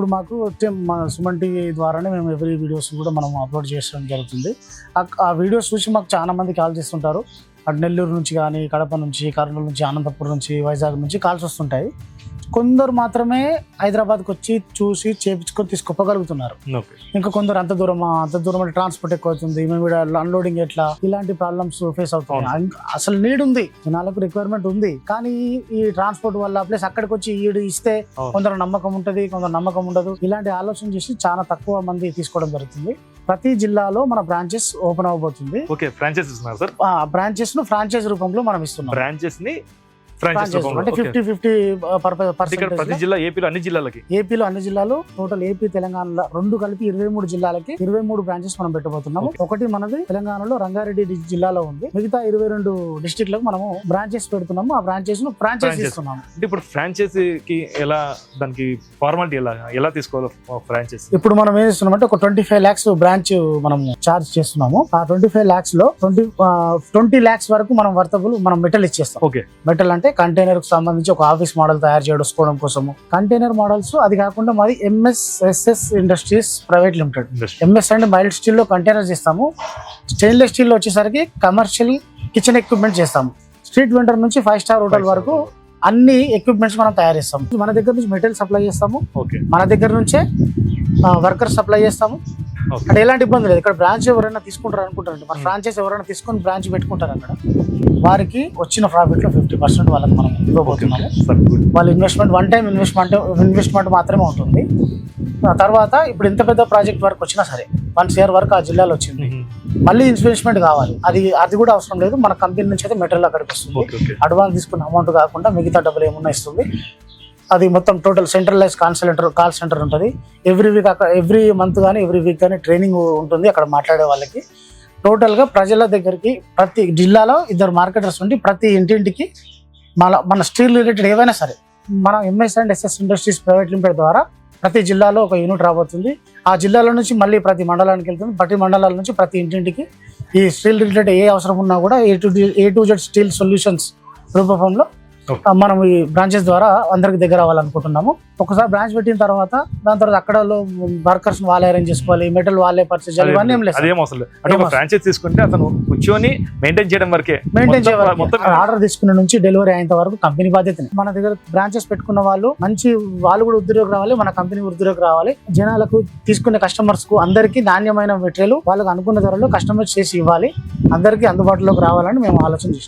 ఇప్పుడు మాకు మా సుమన్ టీవీ ద్వారానే మేము ఎవ్రీ వీడియోస్ కూడా మనం అప్లోడ్ చేయడం జరుగుతుంది. ఆ వీడియోస్ చూసి మాకు చాలా మంది కాల్ చేస్తుంటారు. అటు నెల్లూరు నుంచి కానీ, కడప నుంచి, కర్నూలు నుంచి, అనంతపురం నుంచి, వైజాగ్ నుంచి కాల్స్ వస్తుంటాయి. కొందరు మాత్రమే హైదరాబాద్కి వచ్చి చూసి చేపించుకొని తీసుకుపోగలుగుతున్నారు. ఇంకా కొందరు అంత దూరం అంటే ట్రాన్స్పోర్ట్ ఎక్కువ అవుతుంది, మేము అన్లోడింగ్ ఎట్లా, ఇలాంటి ప్రాబ్లమ్స్ ఫేస్ అవుతున్నాయి. అసలు నీడ్ ఉంది, జనాలకు రిక్వైర్మెంట్ ఉంది, కానీ ఈ ట్రాన్స్పోర్ట్ వల్ల ప్లస్ అక్కడికి వచ్చి ఈడు ఇస్తే కొందరు నమ్మకం ఉంటుంది, కొందరు నమ్మకం ఉండదు. ఇలాంటి ఆలోచన చేసి చాలా తక్కువ మంది తీసుకోవడం జరుగుతుంది. ప్రతి జిల్లాలో మన బ్రాంచెస్ ఓపెన్ అవబోతుంది. బ్రాంచెస్ ను ఫ్రాంచైజ్ రూపంలో మనం ఇస్తున్నాం. బ్రాంచెస్ ని అంటే 50-50% ప్రతి జిల్లా ఏపీలో అన్ని జిల్లాలు టోటల్ ఏపీ తెలంగాణలో రెండు కలిపి 23 జిల్లాలకి 23 బ్రాంచెస్ మనం పెట్టబోతున్నాము. ఒకటి మనది తెలంగాణలో రంగారెడ్డి జిల్లాలో ఉంది. మిగతా 22 డిస్ట్రిక్ట్లకు మనము బ్రాంచెస్ పెడుతున్నాము. ఆ బ్రాంచెస్ ను ఫ్రాంచైజ్ ఇస్తున్నాము. అంటే ఇప్పుడు ఫ్రాంచైజీకి ఎలా, దానికి ఫార్మాలిటీ ఎలా తీసుకోవాలి ఫ్రాంచైజ్? ఇప్పుడు మనం ఏం చేస్తున్నాం అంటే ఒక 25 lakhs బ్రాంచ్ మనం చార్జ్ చేస్తున్నాము. ఆ 25 lakhs లో 20 lakhs వరకు మనం వర్తబుల్ మనం మెటల్ ఇచ్చేస్తాం. మెటల్ అంటే కంటైనర్ కు సంబంధించి ఒక ఆఫీస్ మోడల్ తయారు చేసుకోవడం కోసము కంటైనర్ మోడల్స్. అది కాకుండా మాది MSSS industries private limited. MS అంటే మైల్డ్ స్టీల్ లో కంటైనర్స్ ఇస్తాము. స్టెయిన్లెస్ స్టీల్ లో వచ్చేసరికి కమర్షియల్ కిచెన్ ఎక్విప్మెంట్ చేస్తాము. స్ట్రీట్ వెండర్ నుంచి 5 star హోటల్ వరకు అన్ని ఎక్విప్మెంట్స్ మనం తయారు చేస్తాము. మన దగ్గర నుంచి మెటీరియల్ సప్లై చేస్తాము, మన దగ్గర నుంచే వర్కర్స్ సప్లై చేస్తాము. అక్కడ ఎలాంటి ఇబ్బంది లేదు. ఇక్కడ బ్రాంచ్ ఎవరైనా తీసుకుంటారు అనుకుంటారంటే, మన ఫ్రాంచైజ్ ఎవరైనా తీసుకొని బ్రాంచ్ పెట్టుకుంటారు అక్కడ, వారికి వచ్చిన ప్రాఫిట్ లో 50% వాళ్ళకి మనం ఇవ్వబోతున్నాము. వాళ్ళ ఇన్వెస్ట్మెంట్ వన్ టైం ఇన్వెస్ట్మెంట్ మాత్రమే ఉంటుంది. తర్వాత ఇప్పుడు ఎంత పెద్ద ప్రాజెక్ట్ వర్క్ వచ్చినా సరే 1 year వరకు ఆ జిల్లాలో వచ్చింది, మళ్ళీ ఇన్వెస్ట్మెంట్ కావాలి, అది కూడా అవసరం లేదు. మన కంపెనీ నుంచి అయితే మెటీరియల్ అక్కడికి వస్తుంది. అడ్వాన్స్ తీసుకున్న అమౌంట్ కాకుండా మిగతా డబ్బులు ఏమన్నా ఇస్తుంది. అది మొత్తం టోటల్ సెంట్రలైజ్ కాల్ సెంటర్ ఉంటుంది. ఎవ్రీ మంత్ కానీ ఎవ్రీ వీక్ కానీ ట్రైనింగ్ ఉంటుంది అక్కడ మాట్లాడే వాళ్ళకి. టోటల్గా ప్రజల దగ్గరికి ప్రతి జిల్లాలో 2 మార్కెటర్స్ ఉండి ప్రతి ఇంటింటికి మన స్టీల్ రిలేటెడ్ ఏవైనా సరే మన MS and SS industries private limited ద్వారా ప్రతి జిల్లాలో ఒక యూనిట్ రాబోతుంది. ఆ జిల్లాల నుంచి మళ్ళీ ప్రతి మండలానికి వెళ్తుంది. ప్రతి మండలాల నుంచి ప్రతి ఇంటింటికి ఈ స్టీల్ రిలేటెడ్ ఏ అవసరం ఉన్నా కూడా A to Z steel solutions రూపంలో మనం ఈ బ్రాంచెస్ ద్వారా అందరికి దగ్గర అవ్వాలనుకుంటున్నాము. ఒకసారి బ్రాంచ్ పెట్టిన తర్వాత దాని తర్వాత అక్కడ వర్కర్స్ వాళ్ళే అరేంజ్ చేసుకోవాలి, మెటల్ వాళ్ళే పర్చేజ్ చేయాలి, ఇవన్నీ ఏం లేదు. ఫ్రాంచైజ్ తీసుకుంటే అతను కూర్చొని మెయింటైన్ చేయడం వరకే, ఆర్డర్ తీసుకున్న నుంచి డెలివరీ అయ్యేంత వరకు కంపెనీ బాధ్యత. మన దగ్గర బ్రాంచెస్ పెట్టుకున్న వాళ్ళు వాళ్ళు కూడా వృద్ధిలోకి రావాలి, మన కంపెనీ వృద్ధిలోకి రావాలి. జనాలకు తీసుకునే కస్టమర్స్ కు అందరికీ నాణ్యమైన మెటీరియల్ వాళ్ళకి అనుకున్న ధరలో కస్టమైజ్ చేసి ఇవ్వాలి, అందరికీ అందుబాటులోకి రావాలని మేము ఆలోచన చేస్తాం.